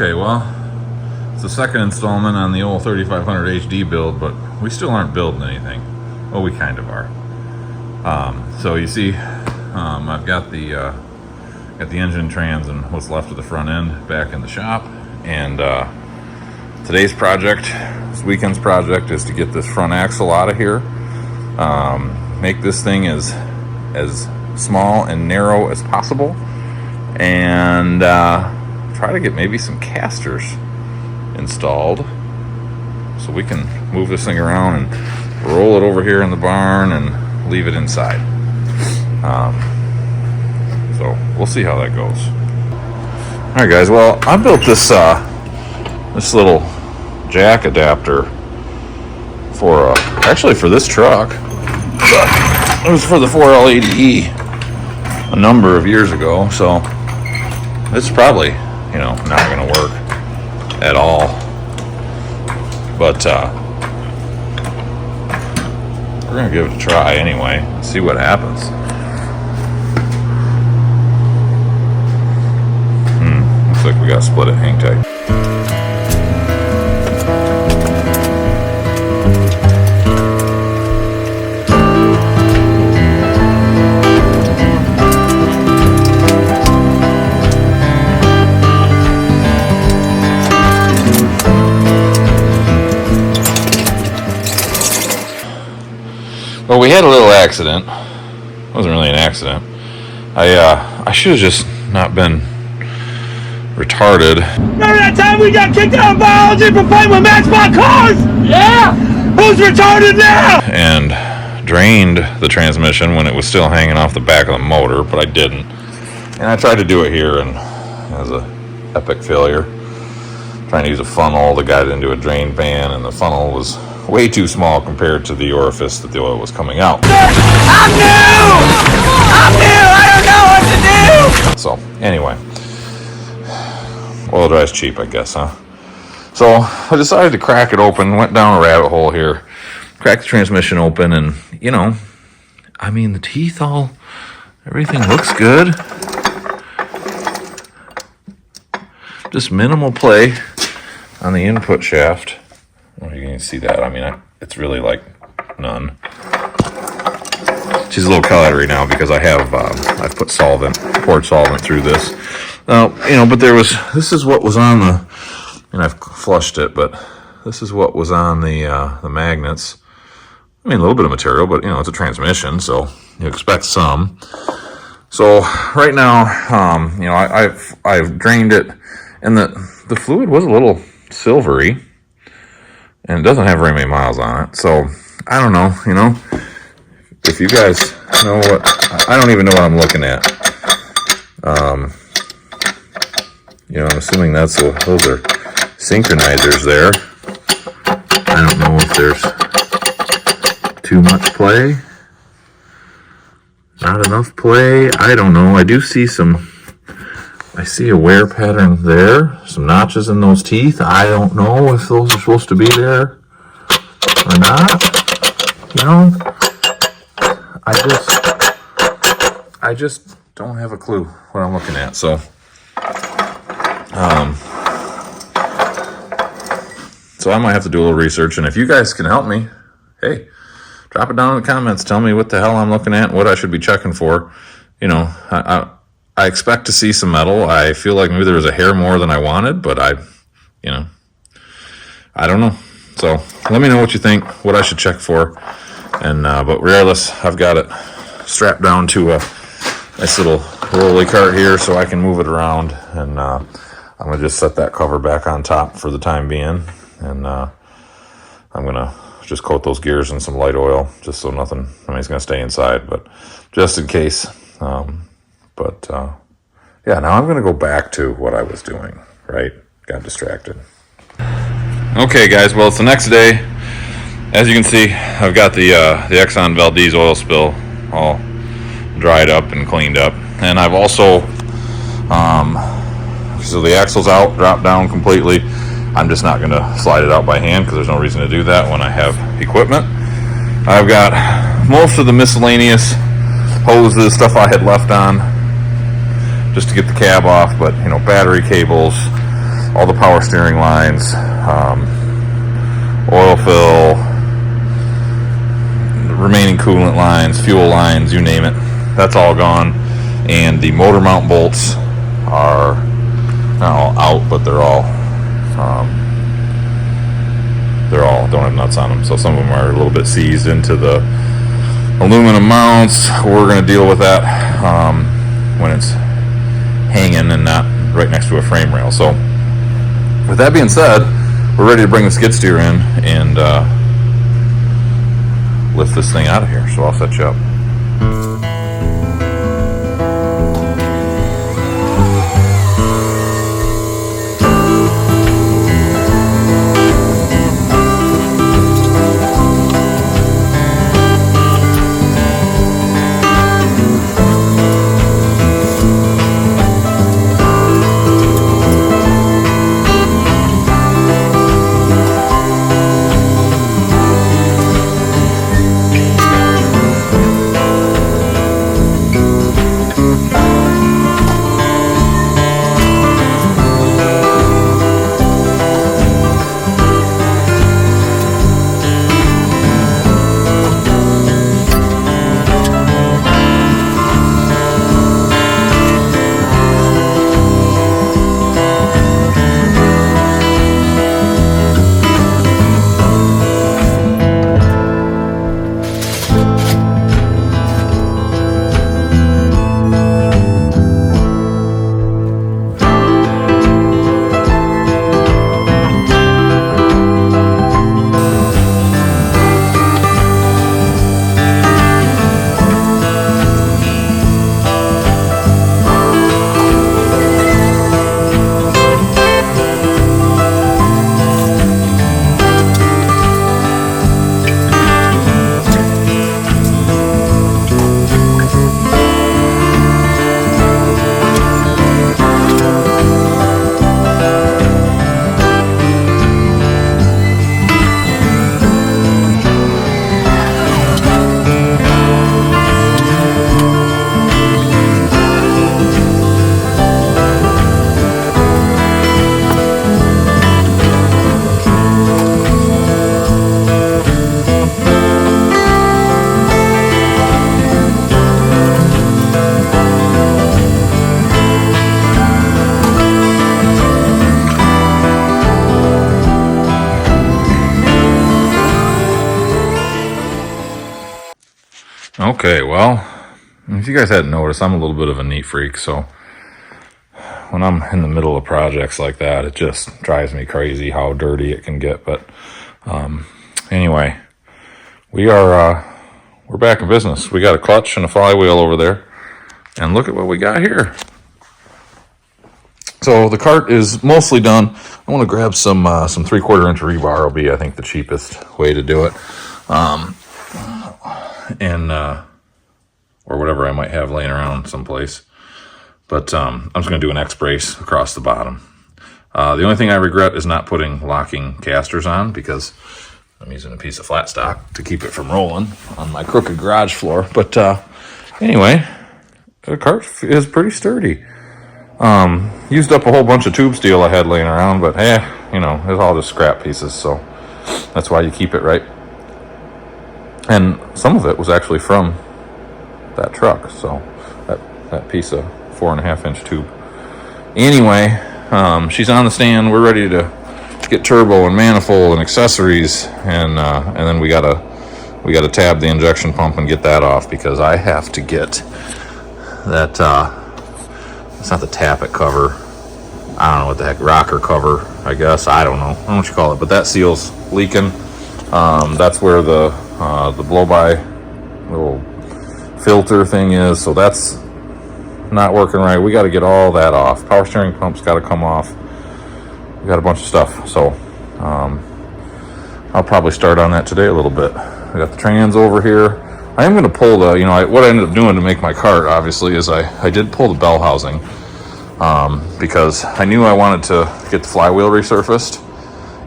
Okay, well, it's the second installment on the old 3500HD build, but we still aren't building anything. Well, we kind of are. So you see, I've got the engine trans and what's left of the front end back in the shop, and today's project, this weekend's project, is to get this front axle out of here, make this thing as small and narrow as possible, and try to get maybe some casters installed so we can move this thing around and roll it over here in the barn and leave it inside. So we'll see how that goes. All right, guys. Well, I built this this little jack adapter for actually for this truck. It was for the 4L80E a number of years ago, so it's probably, you know, not going to work at all. But we're going to give it a try anyway, see what happens. Looks like we got to split it, hang tight. Well, we had a little accident. It wasn't really an accident. I should have just not been retarded. Remember that time we got kicked out of biology for playing with Matchbox cars? Yeah! Who's retarded now? And drained the transmission when it was still hanging off the back of the motor, but I didn't. And I tried to do it here, and it was an epic failure. Trying to use a funnel to guide it into a drain pan, and the funnel was way too small compared to the orifice that the oil was coming out. I'm new! I don't know what to do! So, anyway. Oil dries cheap, I guess, huh? So, I decided to crack it open, went down a rabbit hole here, cracked the transmission open, and, you know, I mean, the teeth everything looks good. Just minimal play on the input shaft. Well, you can see that. I mean, it's really like none. She's a little colored now because I've put poured solvent through this. You know, but this is what was on the, and I've flushed it, but this is what was on the magnets. I mean, a little bit of material, but, you know, it's a transmission, so you expect some. So right now, you know, I've drained it, and the fluid was a little silvery, and it doesn't have very many miles on it. So I don't know, you know, if you guys know I don't even know what I'm looking at. You know, I'm assuming those are synchronizers there. I don't know if there's too much play, not enough play. I don't know. I do see I see a wear pattern there, some notches in those teeth. I don't know if those are supposed to be there or not. You know, I just don't have a clue what I'm looking at. So, so I might have to do a little research, and if you guys can help me, hey, drop it down in the comments. Tell me what the hell I'm looking at, what I should be checking for. You know, I expect to see some metal. I feel like maybe there was a hair more than I wanted, but you know, I don't know. So let me know what you think, what I should check for. And, but regardless, I've got it strapped down to a nice little rolly cart here so I can move it around. And, I'm going to just set that cover back on top for the time being. And, I'm going to just coat those gears in some light oil just so it's going to stay inside, but just in case. Yeah, now I'm going to go back to what I was doing, right? Got distracted. Okay, guys, well, it's the next day. As you can see, I've got the Exxon Valdez oil spill all dried up and cleaned up. And I've also, so the axle's out, dropped down completely. I'm just not going to slide it out by hand because there's no reason to do that when I have equipment. I've got most of the miscellaneous hoses, stuff I had left on just to get the cab off, but, you know, battery cables, all the power steering lines, oil fill, remaining coolant lines, fuel lines, you name it. That's all gone. And the motor mount bolts are not all out, but they're all don't have nuts on them. So some of them are a little bit seized into the aluminum mounts. We're going to deal with that when it's hanging and not right next to a frame rail. So with that being said, we're ready to bring the skid steer in and lift this thing out of here. So I'll set you up. Okay, well, if you guys hadn't noticed, I'm a little bit of a neat freak, so when I'm in the middle of projects like that, it just drives me crazy how dirty it can get. But anyway, we're back in business. We got a clutch and a flywheel over there, and look at what we got here. So the cart is mostly done. I want to grab some 3/4 inch rebar. Will be, I think, the cheapest way to do it. Or whatever I might have laying around someplace. But I'm just going to do an X brace across the bottom. The only thing I regret is not putting locking casters on, because I'm using a piece of flat stock to keep it from rolling on my crooked garage floor. But anyway, the cart is pretty sturdy. Used up a whole bunch of tube steel I had laying around, but you know, it's all just scrap pieces, so that's why you keep it, right? And some of it was actually from that truck, so that piece of 4.5 inch tube. Anyway, she's on the stand. We're ready to get turbo and manifold and accessories, and then we gotta tab the injection pump and get that off, because I have to get that. It's not the tappet cover. I don't know what the heck, rocker cover, I guess. I don't know what you call it, but that seal's leaking. That's where the blow-by little filter thing is, so that's not working right. We got to get all that off. Power steering pump's got to come off. We got a bunch of stuff, so I'll probably start on that today a little bit. We got the trans over here. I am going to pull the, what I ended up doing to make my cart, obviously, is I did pull the bell housing, because I knew I wanted to get the flywheel resurfaced.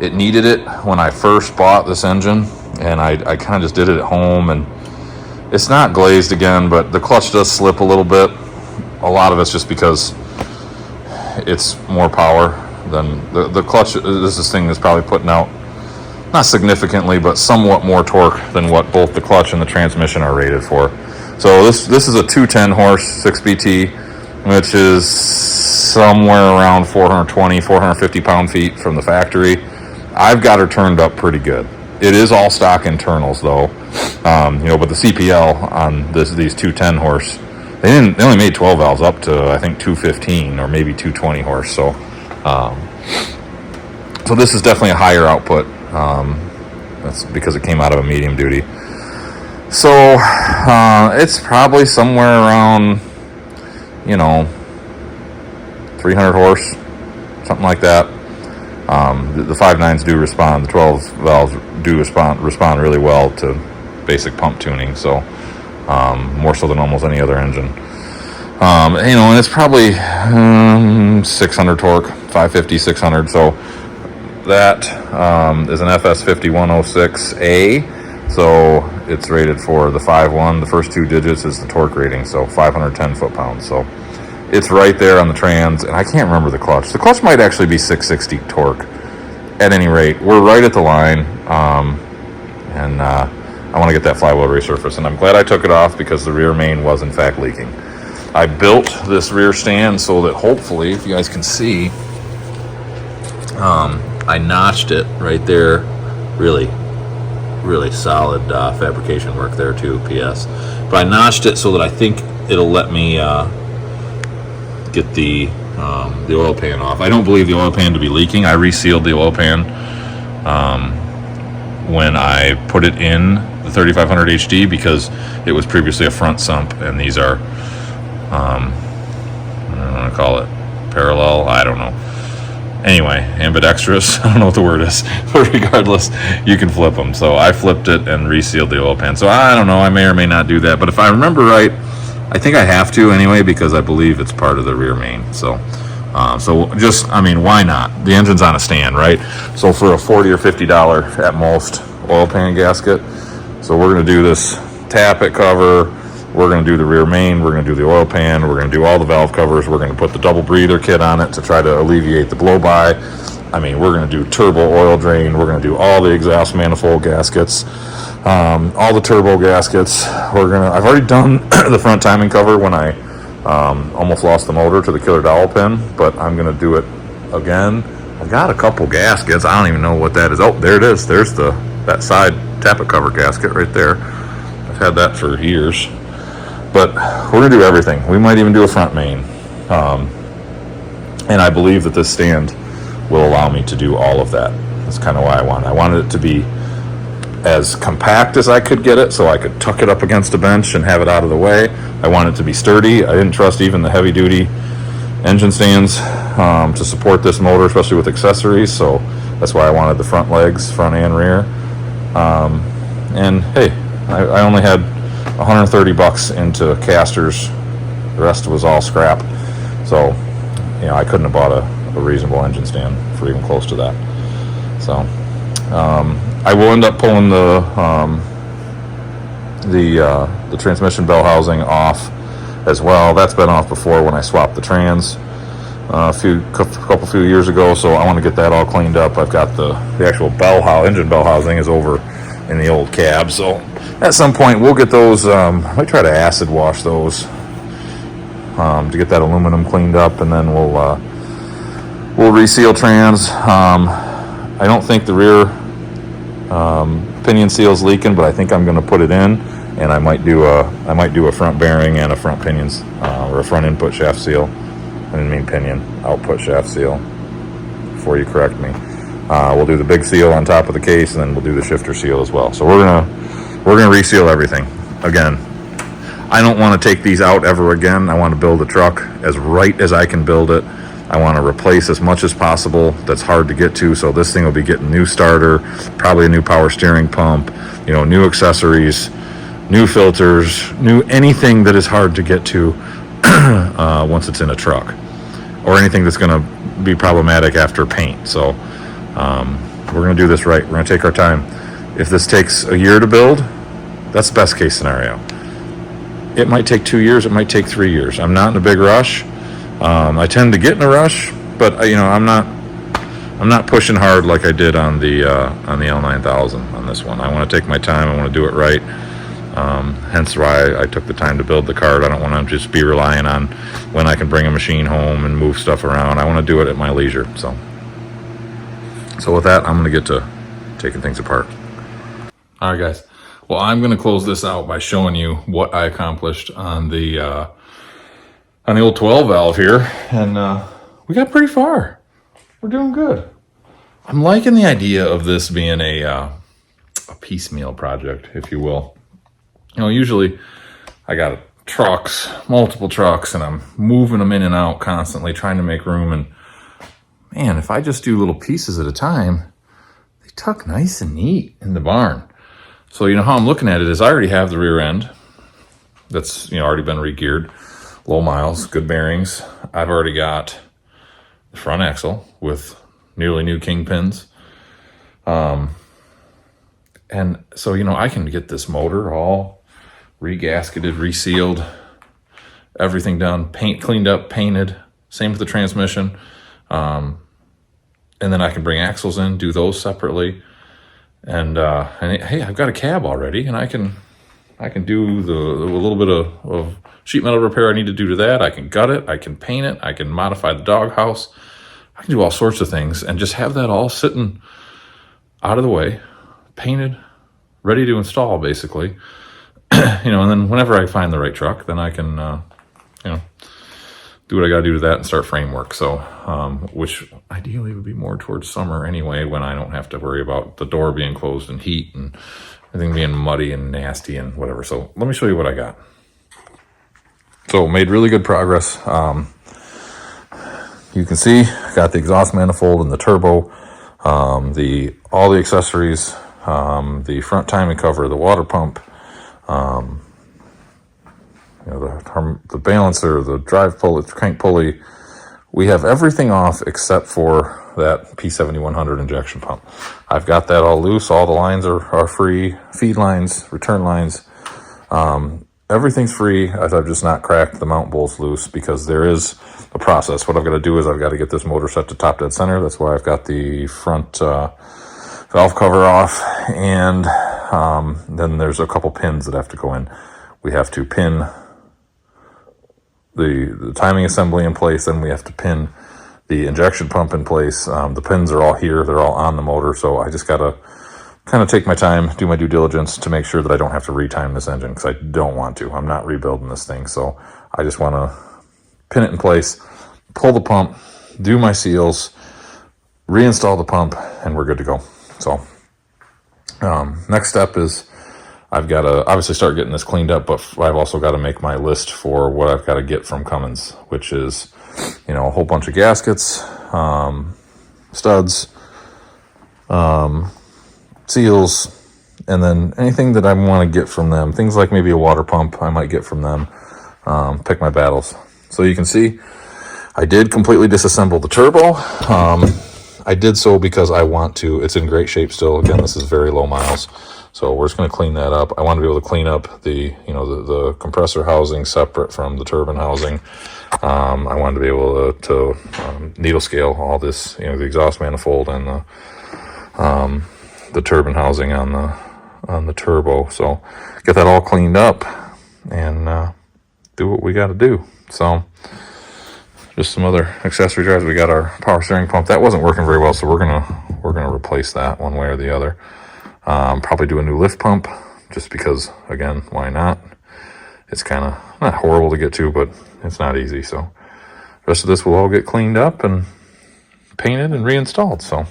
It needed it when I first bought this engine, and I kind of just did it at home, and it's not glazed again, but the clutch does slip a little bit. A lot of it's just because it's more power than the clutch. This thing is probably putting out, not significantly, but somewhat more torque than what both the clutch and the transmission are rated for. So this is a 210 horse 6BT, which is somewhere around 420, 450 pound-feet from the factory. I've got her turned up pretty good. It is all stock internals though, but the CPL on these 210 horse, they only made 12 valves up to I think 215 or maybe 220 horse. So this is definitely a higher output. That's because it came out of a medium duty. So it's probably somewhere around 300 horse, something like that. The 5.9s do respond. The 12 valves do respond really well to basic pump tuning. So more so than almost any other engine. And it's probably 600 torque, 550, 600. So that is an FS5106A. So it's rated for the 5.1. The first two digits is the torque rating, so 510 foot-pounds. So it's right there on the trans, and I can't remember the clutch. The clutch might actually be 660 torque. At any rate, we're right at the line, and I want to get that flywheel resurfaced. And I'm glad I took it off because the rear main was in fact leaking. I built this rear stand so that hopefully, if you guys can see, I notched it right there. Really solid fabrication work there too, PS. But I notched it so that I think it'll let me get the oil pan off. I don't believe the oil pan to be leaking. I resealed the oil pan when I put it in the 3500 HD because it was previously a front sump, and these are I don't want to call it parallel. I don't know. Anyway, ambidextrous. I don't know what the word is, but regardless, you can flip them. So I flipped it and resealed the oil pan. So I don't know. I may or may not do that, but if I remember right, I think I have to anyway because I believe it's part of the rear main. So, why not? The engine's on a stand, right? So for a $40 or $50 at most oil pan gasket, so we're going to do this tappet cover. We're going to do the rear main. We're going to do the oil pan. We're going to do all the valve covers. We're going to put the double breather kit on it to try to alleviate the blow by. I mean, we're going to do turbo oil drain. We're going to do all the exhaust manifold gaskets, all the turbo gaskets. I've already done the front timing cover when I almost lost the motor to the killer dowel pin, but I'm going to do it again. I've got a couple gaskets. I don't even know what that is. Oh, there it is. There's that side tappet cover gasket right there. I've had that for years. But we're going to do everything. We might even do a front main. And I believe that this stand will allow me to do all of that. That's kind of why I wanted it to be as compact as I could get it so I could tuck it up against a bench and have it out of the way. I want it to be sturdy. I didn't trust even the heavy duty engine stands to support this motor, especially with accessories. So that's why I wanted the front legs, front and rear. And hey, I only had $130 into casters. The rest was all scrap. So, I couldn't have bought a reasonable engine stand for even close to that. So, I will end up pulling the transmission bell housing off as well. That's been off before when I swapped the trans a couple few years ago. So I want to get that all cleaned up. I've got the actual engine bell housing is over in the old cab. So at some point we'll get those. I might try to acid wash those to get that aluminum cleaned up, and then we'll reseal trans. I don't think the rear pinion seal is leaking, but I think I'm going to put it in, and I might do a front bearing and a front pinions or a front input shaft seal. I didn't mean pinion, output shaft seal. Before you correct me, we'll do the big seal on top of the case, and then we'll do the shifter seal as well. So we're gonna reseal everything again. I don't want to take these out ever again. I want to build a truck as right as I can build it. I want to replace as much as possible that's hard to get to. So this thing will be getting new starter, probably a new power steering pump, new accessories, new filters, new anything that is hard to get to once it's in a truck, or anything that's going to be problematic after paint. So we're going to do this right. We're going to take our time. If this takes a year to build, that's the best case scenario. It might take 2 years. It might take 3 years. I'm not in a big rush. I tend to get in a rush, but I'm not I'm not pushing hard like I did on the L9000 on this one. I want to take my time. I want to do it right. Hence why I took the time to build the cart. I don't want to just be relying on when I can bring a machine home and move stuff around. I want to do it at my leisure. So with that, I'm going to get to taking things apart. All right, guys. Well, I'm going to close this out by showing you what I accomplished on the old 12 valve here, and we got pretty far. We're doing good. I'm liking the idea of this being a piecemeal project, if you will. You know, usually I got trucks, multiple trucks, and I'm moving them in and out constantly, trying to make room. And man, if I just do little pieces at a time, they tuck nice and neat in the barn. So, you know, how I'm looking at it is I already have the rear end that's, you know, already been re-geared, low miles, good bearings. I've already got the front axle with nearly new kingpins. And so, you know, I can get this motor all re-gasketed, resealed, everything done, cleaned up, painted. Same with the transmission. And then I can bring axles in, do those separately. And hey, I've got a cab already, and I can do a little bit of sheet metal repair I need to do to that. I can gut it, I can paint it, I can modify the doghouse. I can do all sorts of things and just have that all sitting out of the way, painted, ready to install, basically. You know, and then whenever I find the right truck, then I can, you know, do what I got to do to that and start framework. So, which ideally would be more towards summer anyway, when I don't have to worry about the door being closed and heat and everything being muddy and nasty and whatever. So let me show you what I got. So made really good progress. You can see I got the exhaust manifold and the turbo, all the accessories, the front timing cover, the water pump, you know, the balancer, the drive pulley, crank pulley. We have everything off except for that P7100 injection pump. I've got that all loose. All the lines are free. Feed lines, return lines. Everything's free. I've just not cracked the mount bolts loose because there is a process. What I've got to do is I've got to get this motor set to top dead center. That's why I've got the front valve cover off. And then there's a couple pins that have to go in. We have to pin the timing assembly in place, then we have to pin the injection pump in place. The pins are all here, they're all on the motor, so I just gotta kind of take my time, do my due diligence to make sure that I don't have to retime this engine, because I don't want to. I'm not rebuilding this thing, so I just want to pin it in place, pull the pump, do my seals, reinstall the pump, and we're good to go. So next step is I've got to obviously start getting this cleaned up, but I've also got to make my list for what I've got to get from Cummins, which is, you know, a whole bunch of gaskets, studs, seals, and then anything that I want to get from them. Things like maybe a water pump I might get from them. Pick my battles. So you can see I did completely disassemble the turbo. I did so because I want to. It's in great shape still. Again, this is very low miles. So we're just going to clean that up. I want to be able to clean up the compressor housing separate from the turbine housing. I want to be able to needle scale all this, you know, the exhaust manifold and the turbine housing on the turbo. So get that all cleaned up and do what we got to do. So just some other accessory drives. We got our power steering pump that wasn't working very well, so we're gonna replace that one way or the other. Probably do a new lift pump just because, again, why not? It's kind of not horrible to get to, but it's not easy. So the rest of this will all get cleaned up and painted and reinstalled. So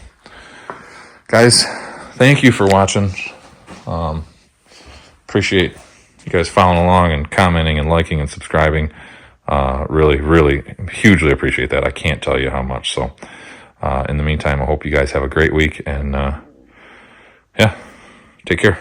guys, thank you for watching. Appreciate you guys following along and commenting and liking and subscribing. Really, really hugely appreciate that. I can't tell you how much. So in the meantime, I hope you guys have a great week, and yeah, take care.